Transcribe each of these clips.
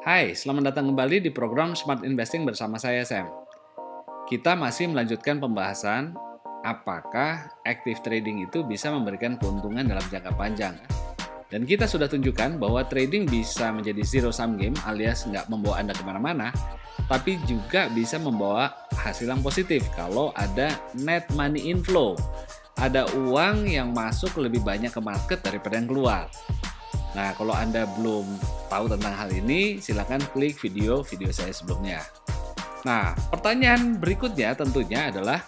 Hai, selamat datang kembali di program Smart Investing bersama saya Sam. Kita masih melanjutkan pembahasan apakah active trading itu bisa memberikan keuntungan dalam jangka panjang. Dan kita sudah tunjukkan bahwa trading bisa menjadi zero sum game alias nggak membawa Anda kemana-mana, tapi juga bisa membawa hasil yang positif kalau ada net money inflow. Ada uang yang masuk lebih banyak ke market daripada yang keluar. Nah, kalau Anda belum tahu tentang hal ini, silakan klik video saya sebelumnya. Nah, pertanyaan berikutnya tentunya adalah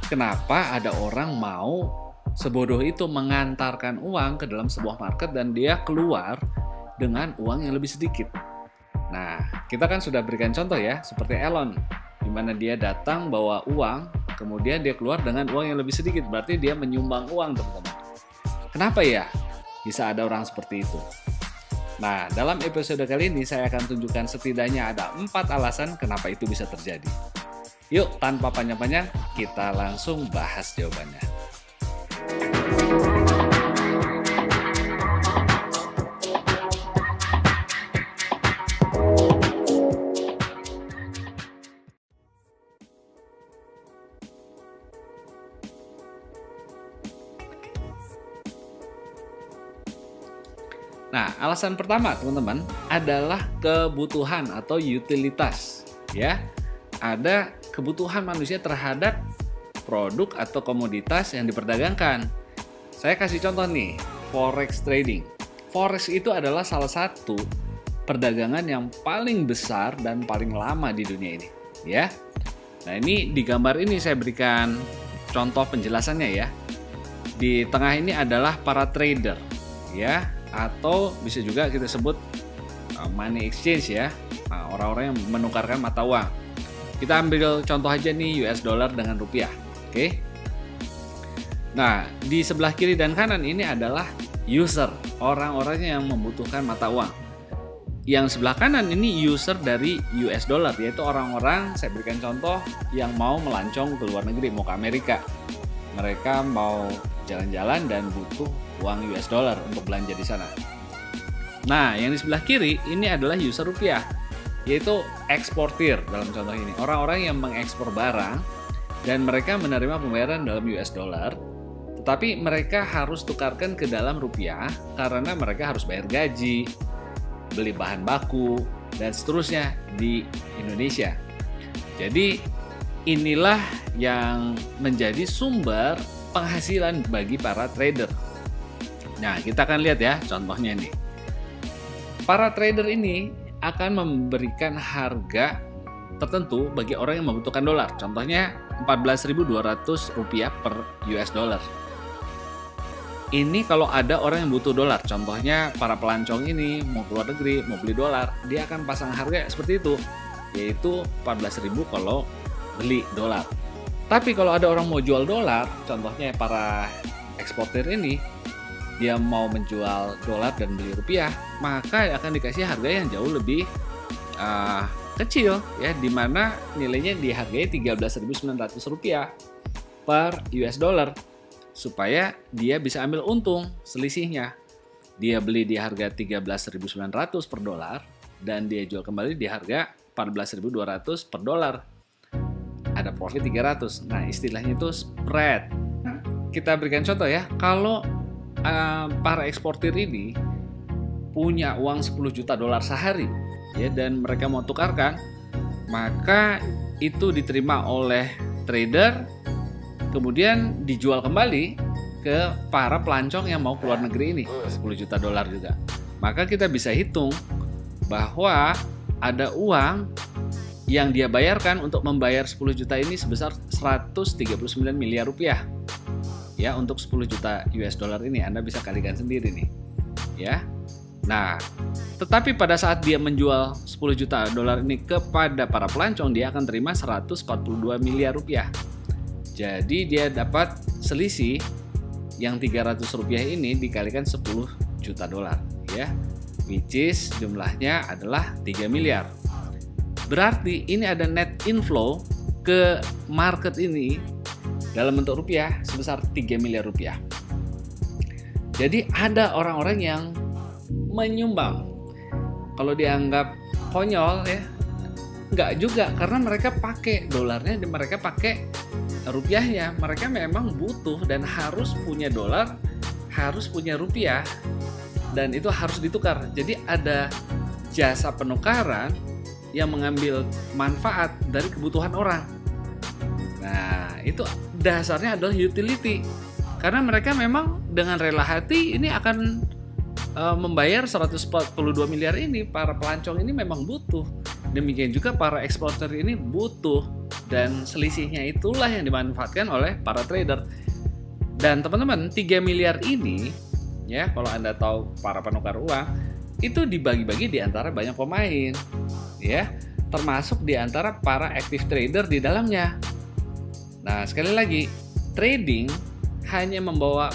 kenapa ada orang mau sebodoh itu mengantarkan uang ke dalam sebuah market dan dia keluar dengan uang yang lebih sedikit. Nah, kita kan sudah berikan contoh ya, seperti Elon, di mana dia datang bawa uang, kemudian dia keluar dengan uang yang lebih sedikit, berarti dia menyumbang uang, teman-teman. Kenapa ya bisa ada orang seperti itu? Nah, dalam episode kali ini saya akan tunjukkan setidaknya ada 4 alasan kenapa itu bisa terjadi. Yuk, tanpa panjang-panjang, kita langsung bahas jawabannya. Nah, alasan pertama, teman-teman, adalah kebutuhan atau utilitas, ya. Ada kebutuhan manusia terhadap produk atau komoditas yang diperdagangkan. Saya kasih contoh nih, forex trading. Forex itu adalah salah satu perdagangan yang paling besar dan paling lama di dunia ini, ya. Nah, ini di gambar ini saya berikan contoh penjelasannya ya. Di tengah ini adalah para trader, ya. Atau bisa juga kita sebut money exchange ya, orang-orang yang menukarkan mata uang. Kita ambil contoh aja nih US dollar dengan rupiah, oke? Nah, di sebelah kiri dan kanan ini adalah user, orang-orang yang membutuhkan mata uang. Yang sebelah kanan ini user dari US dollar, yaitu orang-orang, saya berikan contoh, yang mau melancong ke luar negeri, mau ke Amerika. Mereka mau jalan-jalan dan butuh uang US dollar untuk belanja di sana. Nah, yang di sebelah kiri ini adalah user rupiah, yaitu eksportir dalam contoh ini. Orang-orang yang mengekspor barang dan mereka menerima pembayaran dalam US dollar, tetapi mereka harus tukarkan ke dalam rupiah karena mereka harus bayar gaji, beli bahan baku, dan seterusnya di Indonesia. Jadi, inilah yang menjadi sumber penghasilan bagi para trader. Nah, kita akan lihat ya contohnya nih. Para trader ini akan memberikan harga tertentu bagi orang yang membutuhkan dolar. Contohnya 14.200 rupiah per US dollar. Ini kalau ada orang yang butuh dolar. Contohnya para pelancong ini mau keluar negeri, mau beli dolar, dia akan pasang harga seperti itu, yaitu 14.000 kalau beli dolar. Tapi kalau ada orang mau jual dolar, contohnya para eksportir ini, dia mau menjual dolar dan beli rupiah, maka akan dikasih harga yang jauh lebih kecil, ya, di mana nilainya dihargai 13.900 rupiah per US dollar, supaya dia bisa ambil untung selisihnya. Dia beli di harga 13.900 per dolar dan dia jual kembali di harga 14.200 per dolar. Ada profit 300. Nah, istilahnya itu spread. Kita berikan contoh ya, kalau para eksportir ini punya uang 10 juta dolar sehari, ya, dan mereka mau tukarkan, maka itu diterima oleh trader, kemudian dijual kembali ke para pelancong yang mau keluar negeri ini, 10 juta dolar juga. Maka kita bisa hitung bahwa ada uang yang dia bayarkan untuk membayar 10 juta ini sebesar 139 miliar rupiah. Ya, untuk 10 juta US dollar ini Anda bisa kalikan sendiri nih. Ya. Nah, tetapi pada saat dia menjual 10 juta dolar ini kepada para pelancong, dia akan terima 142 miliar rupiah. Jadi dia dapat selisih yang 300 rupiah ini dikalikan 10 juta dolar, ya. Which is jumlahnya adalah 3 miliar. Berarti ini ada net inflow ke market ini dalam bentuk rupiah sebesar 3 miliar rupiah. Jadi ada orang-orang yang menyumbang kalau dianggap konyol ya, nggak juga, karena mereka pakai dolarnya dan mereka pakai rupiahnya. Mereka memang butuh dan harus punya dolar, harus punya rupiah, dan itu harus ditukar. Jadi ada jasa penukaran yang mengambil manfaat dari kebutuhan orang. Nah, itu dasarnya adalah utility. Karena mereka memang dengan rela hati ini akan membayar 142 miliar ini. Para pelancong ini memang butuh. Demikian juga para eksporter ini butuh. Dan selisihnya itulah yang dimanfaatkan oleh para trader. Dan teman-teman, 3 miliar ini, ya kalau Anda tahu para penukar uang, itu dibagi-bagi di antara banyak pemain, ya, termasuk di antara para active trader di dalamnya. Nah, sekali lagi, trading hanya membawa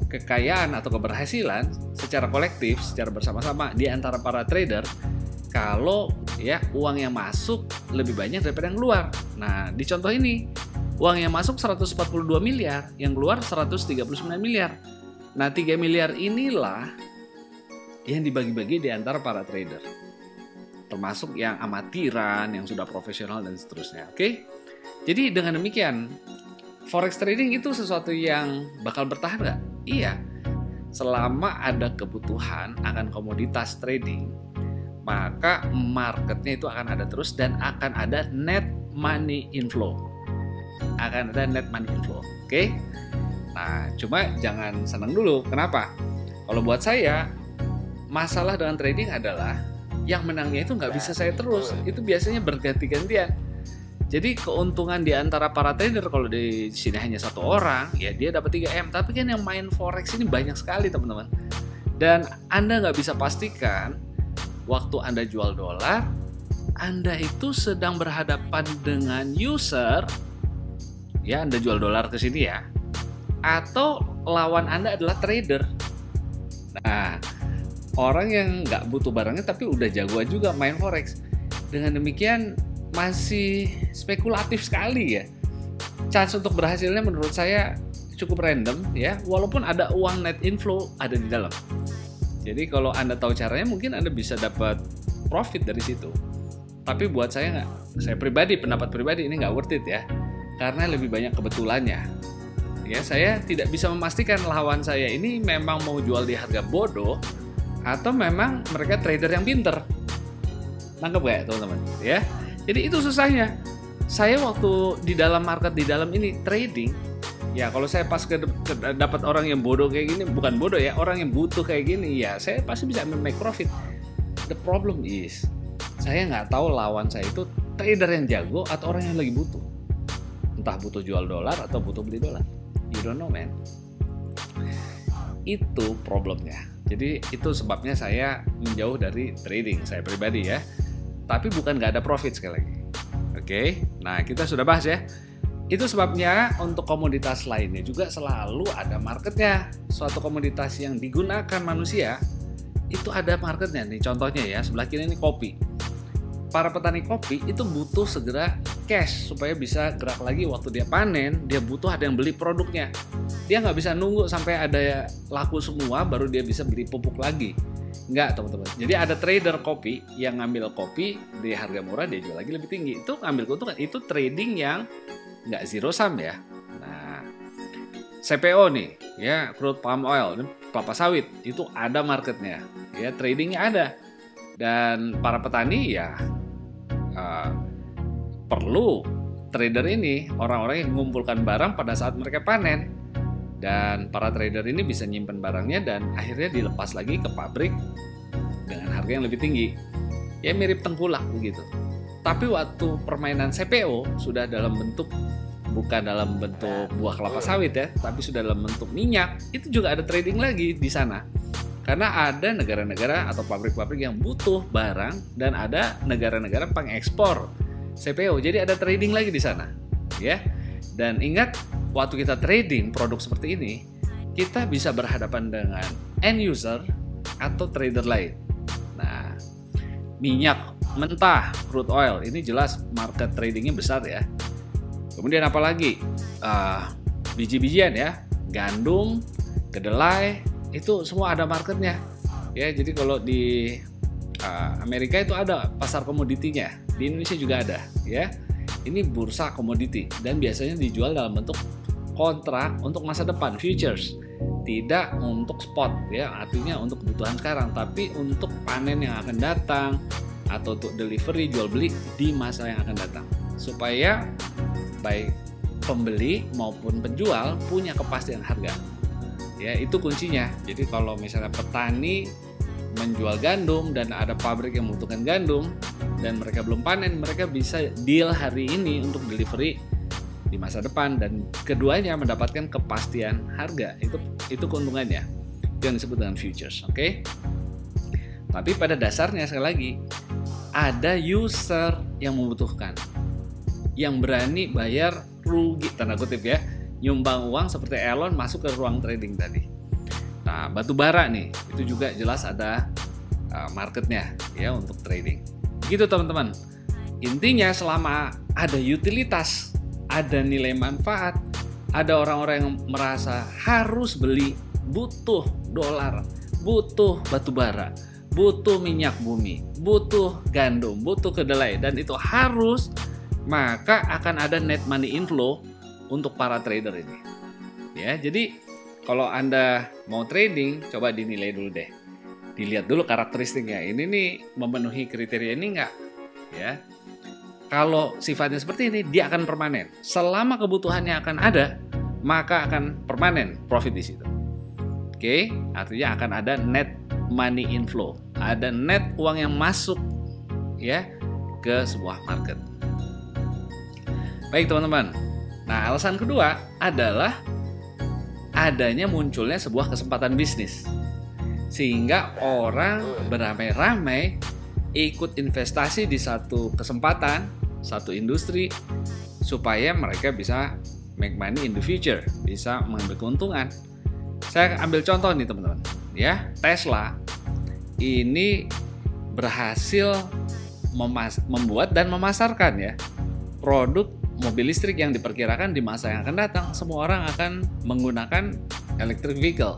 kekayaan atau keberhasilan secara kolektif, secara bersama-sama di antara para trader kalau ya uang yang masuk lebih banyak daripada yang keluar. Nah, di contoh ini, uang yang masuk 142 miliar, yang keluar 139 miliar. Nah, 3 miliar inilah yang dibagi-bagi di antara para trader. Termasuk yang amatiran, yang sudah profesional dan seterusnya. Oke? Jadi dengan demikian, forex trading itu sesuatu yang bakal bertahan nggak? Iya. Selama ada kebutuhan akan komoditas trading, maka marketnya itu akan ada terus dan akan ada net money inflow. Akan ada net money inflow. Oke? Nah, cuma jangan senang dulu. Kenapa? Kalau buat saya, masalah dengan trading adalah yang menangnya itu nggak bisa saya terus. Itu biasanya berganti-gantian. Jadi keuntungan di antara para trader kalau di sini hanya satu orang, ya dia dapat 3M. Tapi kan yang main forex ini banyak sekali teman-teman. Dan Anda nggak bisa pastikan waktu Anda jual dolar, Anda itu sedang berhadapan dengan user, ya Anda jual dolar ke sini ya, atau lawan Anda adalah trader. Nah, orang yang nggak butuh barangnya tapi udah jagoan juga main forex. Dengan demikian masih spekulatif sekali ya. Chance untuk berhasilnya menurut saya cukup random ya, walaupun ada uang net inflow ada di dalam. Jadi kalau Anda tahu caranya mungkin Anda bisa dapat profit dari situ. Tapi buat saya nggak, saya pribadi, pendapat pribadi ini nggak worth it ya, karena lebih banyak kebetulannya. Ya, saya tidak bisa memastikan lawan saya ini memang mau jual di harga bodoh atau memang mereka trader yang pinter. Nangkep gak ya teman-teman? Ya. Jadi itu susahnya. Saya waktu di dalam market, di dalam ini trading, ya kalau saya pas dapat orang yang bodoh kayak gini, bukan bodoh ya, orang yang butuh kayak gini, ya saya pasti bisa make profit. The problem is, saya nggak tahu lawan saya itu trader yang jago atau orang yang lagi butuh. Entah butuh jual dolar atau butuh beli dolar. You don't know, man. Itu problemnya. Jadi itu sebabnya saya menjauh dari trading, saya pribadi ya. Tapi bukan nggak ada profit sekali lagi. Oke, nah kita sudah bahas ya. Itu sebabnya untuk komoditas lainnya juga selalu ada marketnya. Suatu komoditas yang digunakan manusia, itu ada marketnya. Nih contohnya ya, sebelah kiri ini kopi. Para petani kopi itu butuh segera cash supaya bisa gerak lagi waktu dia panen, dia butuh ada yang beli produknya. Dia nggak bisa nunggu sampai ada laku semua baru dia bisa beli pupuk lagi. Enggak teman-teman. Jadi ada trader kopi yang ngambil kopi di harga murah, dia jual lagi lebih tinggi. Itu ngambil keuntungan. Itu trading yang nggak zero sum ya. Nah, CPO nih, ya crude palm oil, kelapa sawit, itu ada marketnya. Ya tradingnya ada. Dan para petani ya perlu trader ini, orang-orang yang mengumpulkan barang pada saat mereka panen. Dan para trader ini bisa nyimpen barangnya dan akhirnya dilepas lagi ke pabrik dengan harga yang lebih tinggi. Ya mirip tengkulak begitu. Tapi waktu permainan CPO sudah dalam bentuk, bukan dalam bentuk buah kelapa sawit ya, tapi sudah dalam bentuk minyak, itu juga ada trading lagi di sana. Karena ada negara-negara atau pabrik-pabrik yang butuh barang dan ada negara-negara pengekspor CPO. Jadi ada trading lagi di sana, ya. Dan ingat, waktu kita trading produk seperti ini, kita bisa berhadapan dengan end user atau trader lain. Nah, minyak mentah, crude oil, ini jelas market tradingnya besar ya. Kemudian apalagi biji-bijian ya, gandum, kedelai, itu semua ada marketnya. Ya, jadi kalau di Amerika itu ada pasar komoditinya, di Indonesia juga ada, ya. Ini bursa komoditi dan biasanya dijual dalam bentuk kontrak untuk masa depan, futures, tidak untuk spot, ya. Artinya untuk kebutuhan sekarang, tapi untuk panen yang akan datang atau untuk delivery, jual beli di masa yang akan datang, supaya baik pembeli maupun penjual punya kepastian harga. Ya, itu kuncinya. Jadi kalau misalnya petani menjual gandum dan ada pabrik yang membutuhkan gandum dan mereka belum panen, mereka bisa deal hari ini untuk delivery di masa depan dan keduanya mendapatkan kepastian harga. Itu keuntungannya. Itu yang disebut dengan futures, oke? Tapi pada dasarnya sekali lagi ada user yang membutuhkan, yang berani bayar rugi tanda kutip, ya, nyumbang uang seperti Elon masuk ke ruang trading tadi. Nah, batu bara nih, itu juga jelas ada marketnya, ya, untuk trading. Begitu teman-teman. Intinya selama ada utilitas, ada nilai manfaat, ada orang-orang yang merasa harus beli, butuh dolar, butuh batu bara, butuh minyak bumi, butuh gandum, butuh kedelai, dan itu harus, maka akan ada net money inflow untuk para trader ini. Ya, jadi kalau Anda mau trading, coba dinilai dulu deh. Dilihat dulu karakteristiknya. Ini nih memenuhi kriteria ini enggak? Ya. Kalau sifatnya seperti ini, dia akan permanen. Selama kebutuhannya akan ada, maka akan permanen profit di situ. Oke, artinya akan ada net money inflow. Ada net uang yang masuk, ya, ke sebuah market. Baik teman-teman. Nah, alasan kedua adalah adanya munculnya sebuah kesempatan bisnis. Sehingga orang beramai-ramai ikut investasi di satu kesempatan, satu industri, supaya mereka bisa make money in the future, bisa mengambil keuntungan. Saya ambil contoh nih teman-teman, ya. Tesla ini berhasil membuat dan memasarkan, ya, produk mobil listrik yang diperkirakan di masa yang akan datang semua orang akan menggunakan electric vehicle.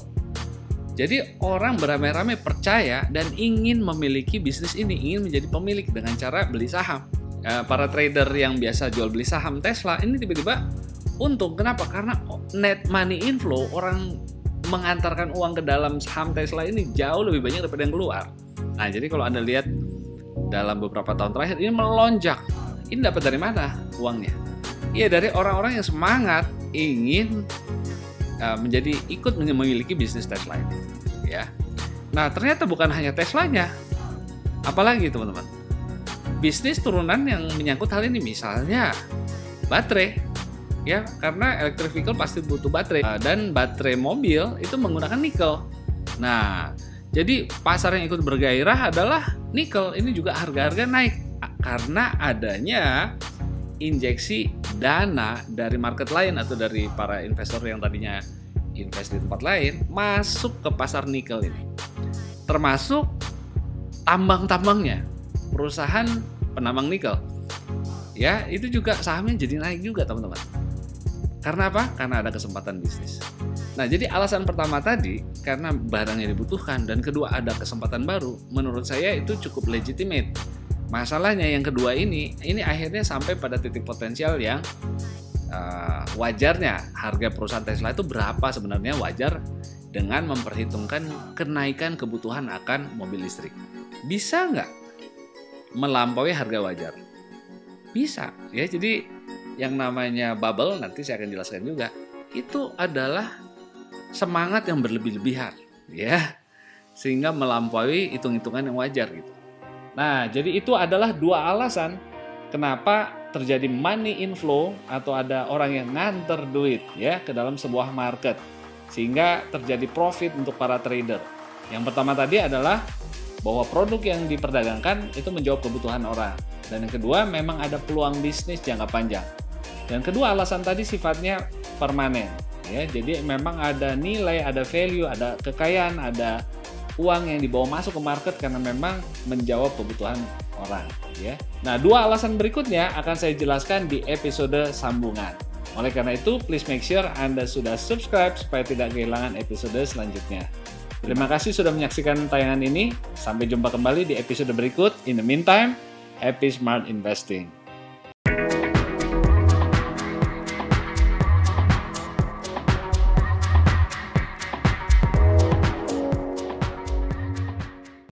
Jadi orang beramai-ramai percaya dan ingin memiliki bisnis ini, ingin menjadi pemilik dengan cara beli saham. Para trader yang biasa jual beli saham Tesla ini tiba-tiba untung. Kenapa? Karena net money inflow, orang mengantarkan uang ke dalam saham Tesla ini jauh lebih banyak daripada yang keluar. Nah, jadi kalau Anda lihat dalam beberapa tahun terakhir ini melonjak. Ini dapat dari mana uangnya? Iya, dari orang-orang yang semangat ingin menjadi ikut memiliki bisnis Tesla ini, ya. Nah, ternyata bukan hanya Teslanya, apalagi teman-teman, bisnis turunan yang menyangkut hal ini, misalnya baterai, ya, karena electric vehicle pasti butuh baterai dan baterai mobil itu menggunakan nikel. Nah, jadi pasar yang ikut bergairah adalah nikel. Ini juga harga-harga naik karena adanya injeksi dana dari market lain atau dari para investor yang tadinya invest di tempat lain masuk ke pasar nikel ini. Termasuk tambang-tambangnya, perusahaan penambang nikel. Ya, itu juga sahamnya jadi naik juga, teman-teman. Karena apa? Karena ada kesempatan bisnis. Nah, jadi alasan pertama tadi karena barangnya dibutuhkan dan kedua ada kesempatan baru, menurut saya itu cukup legitimate. Masalahnya yang kedua ini akhirnya sampai pada titik potensial yang wajarnya harga perusahaan Tesla itu berapa sebenarnya wajar dengan memperhitungkan kenaikan kebutuhan akan mobil listrik. Bisa nggak melampaui harga wajar? Bisa, ya. Jadi yang namanya bubble nanti saya akan jelaskan juga. Itu adalah semangat yang berlebih-lebihan, ya, sehingga melampaui hitung-hitungan yang wajar gitu. Nah, jadi itu adalah dua alasan kenapa terjadi money inflow atau ada orang yang nganter duit, ya, ke dalam sebuah market sehingga terjadi profit untuk para trader. Yang pertama tadi adalah bahwa produk yang diperdagangkan itu menjawab kebutuhan orang. Dan yang kedua memang ada peluang bisnis jangka panjang. Dan kedua alasan tadi sifatnya permanen, ya. Jadi memang ada nilai, ada value, ada kekayaan, ada uang yang dibawa masuk ke market karena memang menjawab kebutuhan orang, ya. Nah, dua alasan berikutnya akan saya jelaskan di episode sambungan. Oleh karena itu, please make sure Anda sudah subscribe supaya tidak kehilangan episode selanjutnya. Terima kasih sudah menyaksikan tayangan ini. Sampai jumpa kembali di episode berikut. In the meantime, happy smart investing.